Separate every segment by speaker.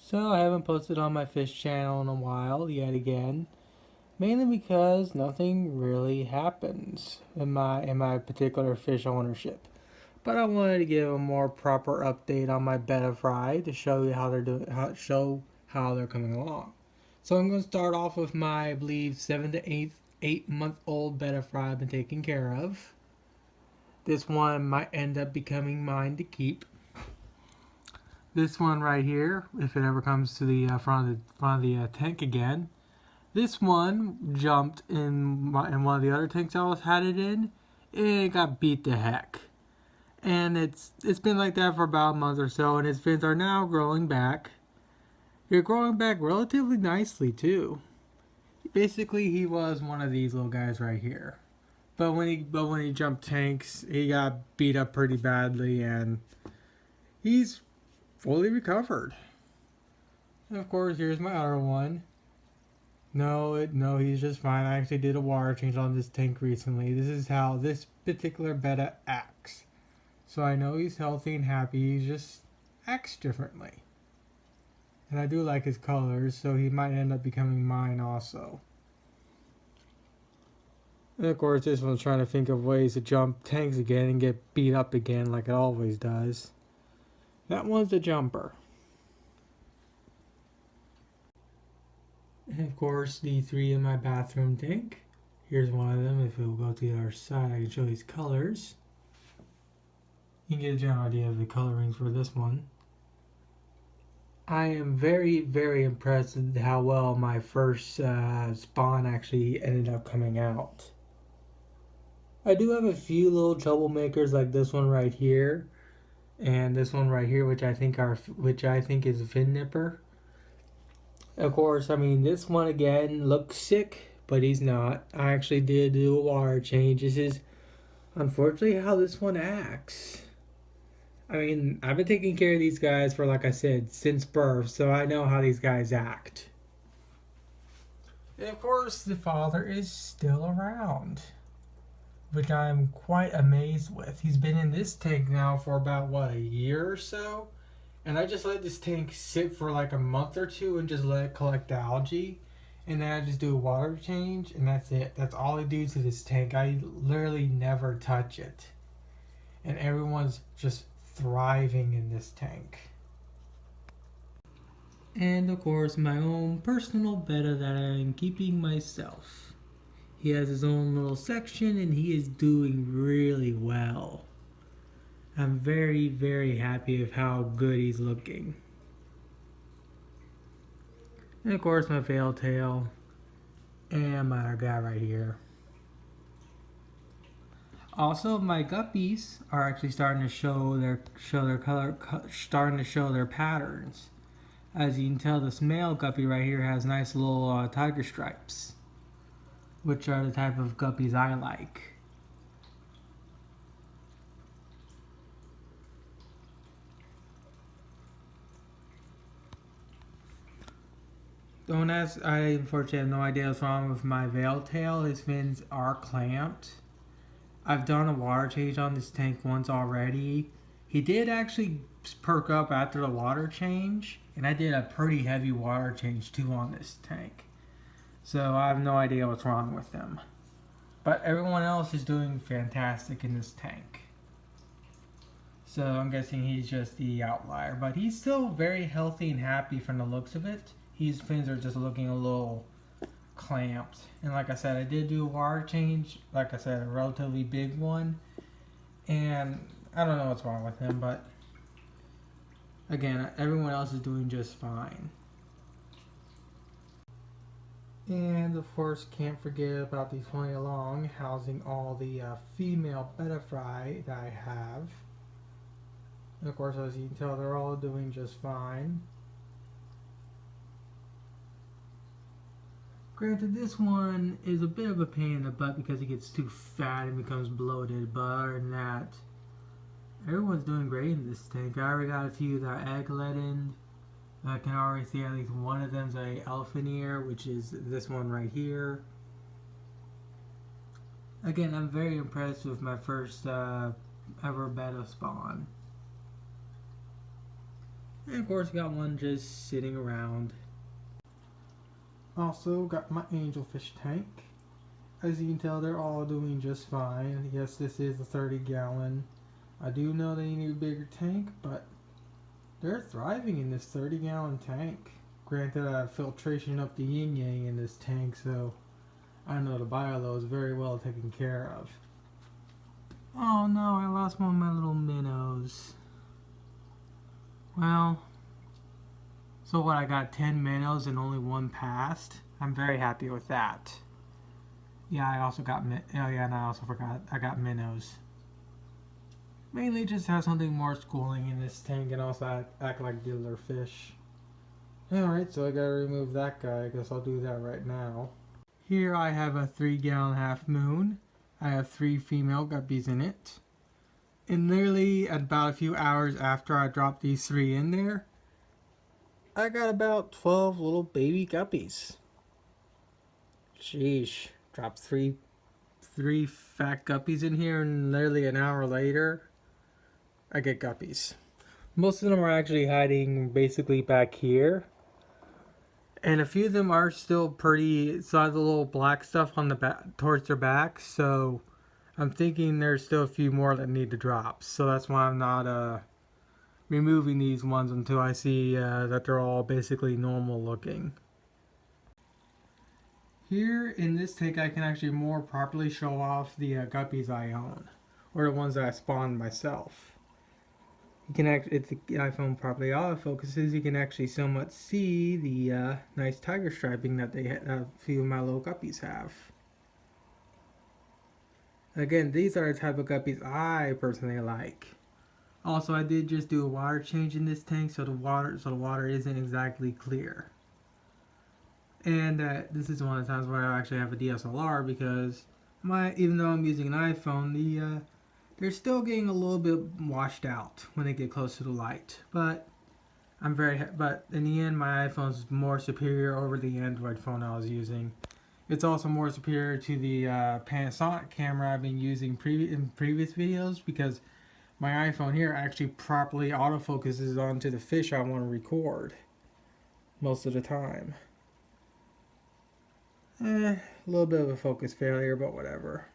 Speaker 1: So I haven't posted on my fish channel in a while yet again, mainly because nothing really happens in my particular fish ownership. But I wanted to give a more proper update on my betta fry to show you how they're doing, how they're coming along. So I'm going to start off with my, I believe, 7 to 8 month old betta fry I've been taking care of. This one might end up becoming mine to keep. This one right here, if it ever comes to the front of the tank again, this one jumped in one of the other tanks I had it in, and it got beat to heck. And it's been like that for about a month or so, and its fins are now growing back. They're growing back relatively nicely too. Basically, he was one of these little guys right here. But when he jumped tanks, he got beat up pretty badly, and he's fully recovered. And of course, here's my other one. No, he's just fine. I actually did a water change on this tank recently. This is how this particular betta acts. So I know he's healthy and happy. He just acts differently. And I do like his colors, so he might end up becoming mine also. And of course, this one's trying to think of ways to jump tanks again and get beat up again like it always does. That one's a jumper. And of course, the three in my bathroom tank. Here's one of them. If we'll go to the other side, I can show these colors. You can get a general idea of the colorings for this one. I am very, very impressed with how well my first spawn actually ended up coming out. I do have a few little troublemakers like this one right here, and this one right here, which I think is a fin nipper. Of course, I mean, this one again looks sick, but he's not. I actually did do a water change. This is unfortunately how this one acts. I mean, I've been taking care of these guys for, like I said, since birth, so I know how these guys act. And of course, the father is still around, which I'm quite amazed with. He's been in this tank now for about, what, a year or so? And I just let this tank sit for like a month or two and just let it collect algae. And then I just do a water change, and that's it. That's all I do to this tank. I literally never touch it. And everyone's just thriving in this tank. And of course, my own personal betta that I'm keeping myself. He has his own little section, and he is doing really well. I'm very, very happy with how good he's looking. And of course, my veil tail and my other guy right here. Also, my guppies are actually starting to show their color, starting to show their patterns. As you can tell, this male guppy right here has nice little tiger stripes, which are the type of guppies I like. Don't ask, I unfortunately have no idea what's wrong with my veil tail. His fins are clamped. I've done a water change on this tank once already. He did actually perk up after the water change, and I did a pretty heavy water change too on this tank. So I have no idea what's wrong with him. But everyone else is doing fantastic in this tank. So I'm guessing he's just the outlier. But he's still very healthy and happy from the looks of it. His fins are just looking a little clamped. And like I said, I did do a water change. Like I said, a relatively big one. And I don't know what's wrong with him, but again, everyone else is doing just fine. And of course, can't forget about these flying along, housing all the female betta fry that I have. And of course, as you can tell, they're all doing just fine. Granted, this one is a bit of a pain in the butt because he gets too fat and becomes bloated, but other than that, everyone's doing great in this tank. I already got a few that are egg letting. I can already see at least one of them's a elephant ear, which is this one right here. Again, I'm very impressed with my first ever betta spawn. And of course, got one just sitting around. Also, got my angelfish tank. As you can tell, they're all doing just fine. Yes, this is a 30-gallon. I do know they need a bigger tank, but they're thriving in this 30-gallon tank. Granted, I have filtration up the yin-yang in this tank, so I know the bio is very well taken care of. Oh no, I lost one of my little minnows. Well, so what, I got 10 minnows and only one passed? I'm very happy with that. Yeah, I also got and I also forgot I got minnows. Mainly just have something more schooling in this tank and also act like dealer fish. Alright, so I gotta remove that guy. I guess I'll do that right now. Here I have a 3-gallon half moon. I have 3 female guppies in it. And literally about a few hours after I dropped these 3 in there, I got about 12 little baby guppies. Sheesh. Dropped three fat guppies in here, and literally an hour later, I get guppies. Most of them are actually hiding basically back here. And a few of them are still pretty, saw the little black stuff on the back, towards their back, so I'm thinking there's still a few more that need to drop. So that's why I'm not removing these ones until I see that they're all basically normal looking. Here in this tank, I can actually more properly show off the guppies I own, or the ones that I spawned myself. You can if the iPhone properly autofocuses, you can actually somewhat see the nice tiger striping that a few of my little guppies have. Again, these are the type of guppies I personally like. Also, I did just do a water change in this tank, so the water isn't exactly clear. And this is one of the times where I actually have a DSLR because even though I'm using an iPhone, they're still getting a little bit washed out when they get close to the light. But but in the end, my iPhone's more superior over the Android phone I was using. It's also more superior to the Panasonic camera I've been using in previous videos because my iPhone here actually properly autofocuses onto the fish I want to record most of the time. A little bit of a focus failure, but whatever.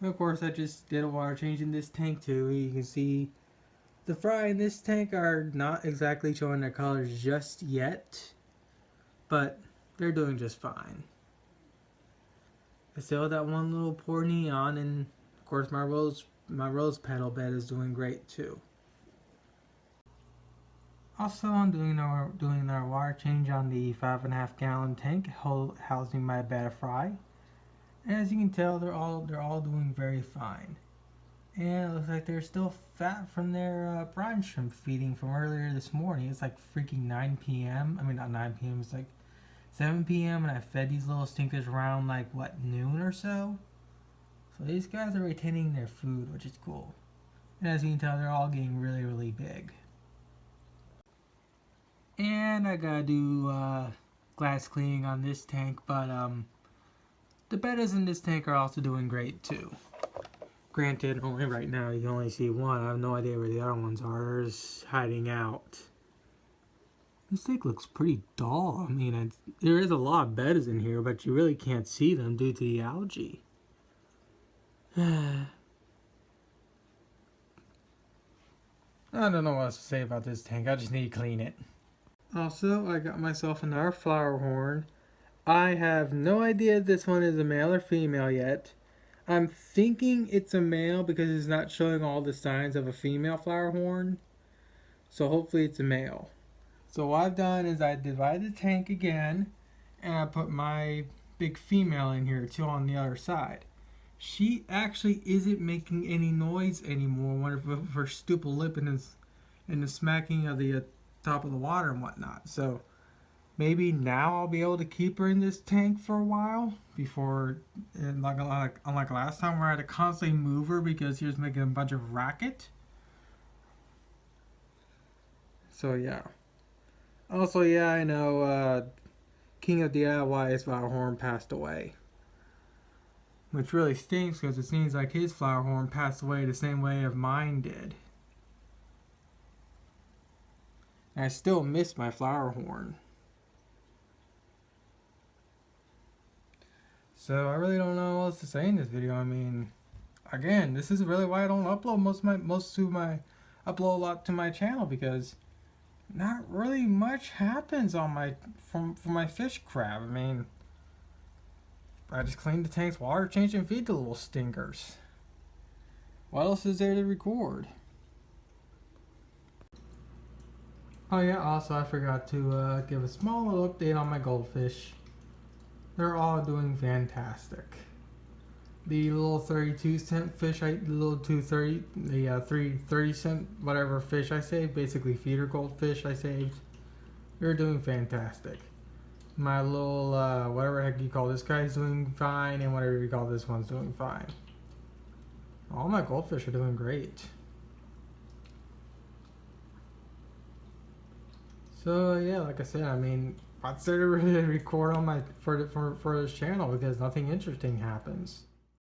Speaker 1: Of course, I just did a water change in this tank too. You can see the fry in this tank are not exactly showing their colors just yet, but they're doing just fine. I still have that one little poor neon, and of course my rose petal bed is doing great too. Also, I'm doing our water change on the 5.5-gallon tank housing my Betta fry. And as you can tell, they're all doing very fine. And it looks like they're still fat from their brine shrimp feeding from earlier this morning. It's like freaking 9 p.m. I mean, not 9 p.m. It's like 7 p.m. and I fed these little stinkers around like what, noon or so. So these guys are retaining their food, which is cool. And as you can tell, they're all getting really, really big. And I gotta do glass cleaning on this tank, but the bettas in this tank are also doing great too. Granted, only right now you can only see one. I have no idea where the other ones are. They're just hiding out. This tank looks pretty dull. I mean, there is a lot of bettas in here, but you really can't see them due to the algae. I don't know what else to say about this tank. I just need to clean it. Also, I got myself another flower horn. I have no idea if this one is a male or female yet. I'm thinking it's a male because it's not showing all the signs of a female flower horn. So hopefully it's a male. So what I've done is I divided the tank again and I put my big female in here too on the other side. She actually isn't making any noise anymore with her stupid lip and the smacking of the top of the water and whatnot. So maybe now I'll be able to keep her in this tank for a while before, unlike last time where I had to constantly move her because she was making a bunch of racket. So yeah. Also, yeah, I know King of DIY's flower horn passed away. Which really stinks because it seems like his flower horn passed away the same way as mine did. And I still miss my flower horn. So I really don't know what else to say in this video. I mean, again, this is really why I don't upload upload a lot to my channel, because not really much happens on my from my fish crab. I mean, I just clean the tank's water, change and feed the little stinkers. What else is there to record? Oh yeah, also I forgot to give a small little update on my goldfish. They're all doing fantastic. The little 32-cent fish, the little 230, the 330-cent whatever fish I saved, basically feeder goldfish I saved, they're doing fantastic. My little whatever the heck you call this guy's doing fine, and whatever you call this one's doing fine. All my goldfish are doing great. So yeah, like I said, I mean, what's there to really record on my for this channel, because nothing interesting happens.